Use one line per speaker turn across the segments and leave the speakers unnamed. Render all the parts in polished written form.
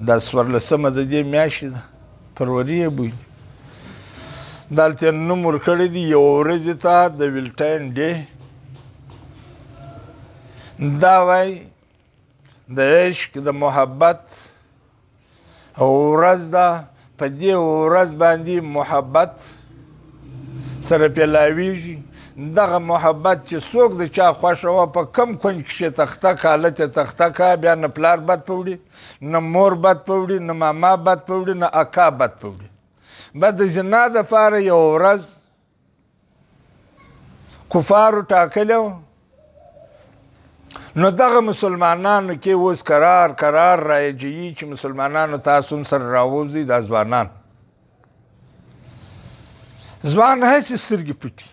دا 14مه د دې میاشتې ده، فروری یې بوي. دلته یې نوم ورکړی دی یو ورځې ته د ویلټاین ډے. دا وایي د عشق د محبت ورځ ده، په دې ورځ باندې محبت سره پیلاویږي. دغه محبت چې څوک د چا خوښه وه په کم کونج کښې تخته که هلته یې تخته که، بیا نه پلار بد په وړي، نه مور بد په وړي، نه ماما بد په وړي، نه اکا بد په وړي. بس د زنا دپاره یو ورځ کفارو ټاکلی و. نو دغه مسلمانانو کې اوس قرار رایجوي چې مسلمانانو تاسو هم سره راووځئ. دا ځوان هسې سترګې پټي،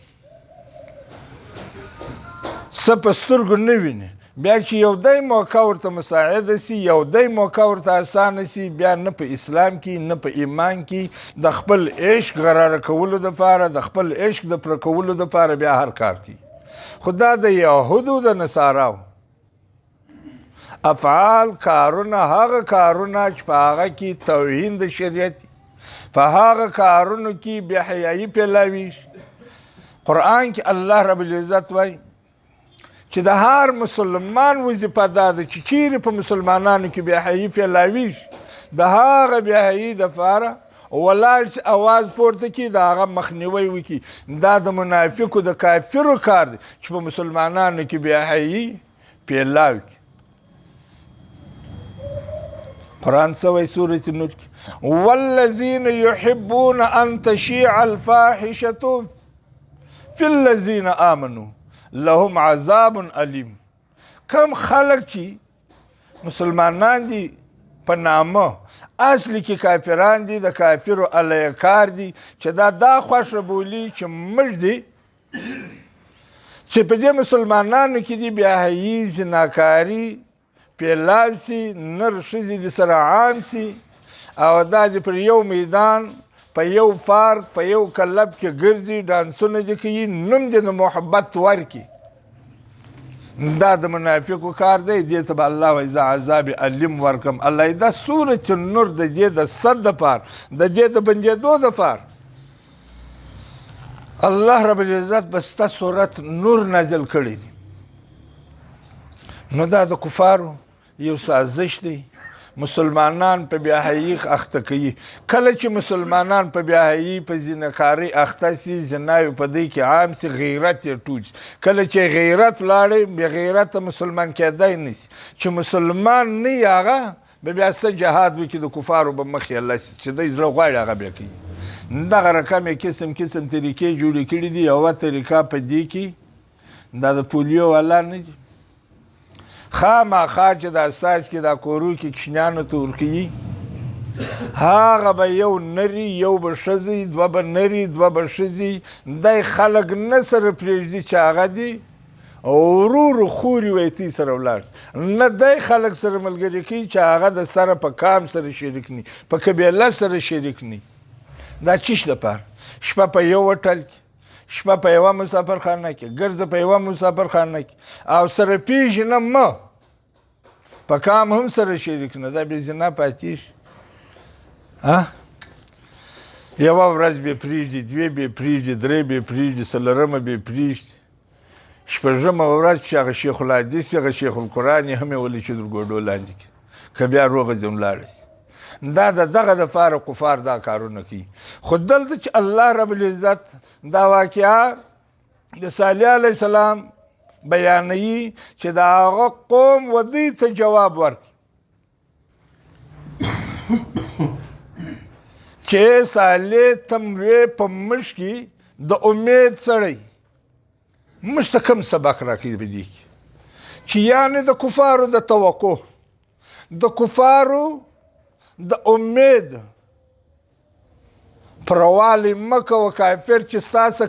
څه په سترګو نه ویني. بیا چې یو دی موقع ورته مساعده سي، یو دی موقع ورته اسانه سي، بیا نه په اسلام کې نه په ایمان کې د خپل عشق غراره کولو دپاره، د خپل عشق د پوره کولو دپاره بیا هر کار کوي. خو دا د یهودو د نصاراو افعال کارونه، هغه کارونه چې په هغه کې توهین د شریعت، په هغه کارونو کې بې حیایي پیلاویږي. قرآن کې الله رب العزت وایي چې د هر مسلمان وظیفه دا ده چې چیرې په مسلمانانو کې بې حیایي پیلاویږي، د هغه بې حیایي دپاره ولاړ سي، اواز پورته کړي، د هغه مخنیوی وکړي. دا د منافقو د کافرو کار دی چې په مسلمانانو کې بې حیایي پیلاو کړي. قرآن څه وایي سورة نور کې؟ والذین یحبون ان تشیع الفاحشة فی الذین آمنوا لهم عذاب علیم. کم خلق چې مسلمانان دي په نامه، اصلي کې کافران دي، د کافرو علیه کار دي، چې دا خوښه بولي چې موږ دي چې په دې مسلمانانو کې دي بې حیایي، زناکاري پیلاو سي، نر ښځې دې سره عام سي، او دا دې پر یو میدان، په یو پارک، په یو کلب کې ګرځي، ډانسونه دې کوي، نوم دې د محبت ورکړي. دا د منافقو کار دی. دې ته به الله وایي زه عذاب علیم ورکړم. الله یې دا سورة نور د دې د صد دپاره، د دې د بندېدو دپاره الله رب العزت به ستا سورت نور نازل کړی دی. نو دا د کفارو یو سازش دی، مسلمانان په بې حیایي اخته کوي. کله چې مسلمانان په بې حیایي، په زینهکارۍ اخته سي، زناوې په دوی کې عام سي، غیرت یې ټوټ سي. کله چې غیرت لاړی، بې غیرته مسلمان کېدی نه سي. چې مسلمان نه وي هغه به بیا څه جهاد وکړي، د کفارو به مخ یې الله سي، چې دی زړه غواړي هغه بیا کوي. دغه رقم یې قسم طریقې جوړې کړي دي. یوه طریقه په دې کې دا د پولیو والا نه دي، خامخا چې د اساس کې دا کورو کې کوچنیانو ته ورکوي، هغه به یو نري، یو به ښځې، دوه به نري، دوه به ښځې. دی خلک نه سره پرېږدي چې هغه دي ورورو خوري ویتي سره ولاړ سي، نه دی خلک سره ملګري کوي چې هغه د سره په کام سره شریک ني، په قبیله سره شریک ني. دا چیش دپاره؟ شپه په یو هوټل کې، شپه په یوه مسافرخانه کې، ګرځه په یوه مسافرخانه کې، او سره پیژنه مه، په کام هم سره شریک نه. دا بې زنا پاتې شي. یوه ورځ بې پرېږدي، دوې بې پرېږدي، درې بې پرېږدي، څلورمه بې پرېږدي، شپږمه ورځ چې هغه شیخ الحدیث، هغه شیخ القرآن یې هم یې ولي چې در ګوډو لاندې کړي، که بیا روغه ځم لاړه شي. دا د دغه دپاره کفار دا کارونه کوي. خو دلته چې الله رب العزت دا واقعه د صالح علیه السلام بیانوي چې د هغه قوم و دوی ته جواب ورکړي چې صالح ته مې په موږ کې د امید سړی موږ ته کوم سبق راکوي په دې کې چې یعنې د کفارو د توقع، د کفارو د امید پروالی مه کوه. کافر چې ستا څه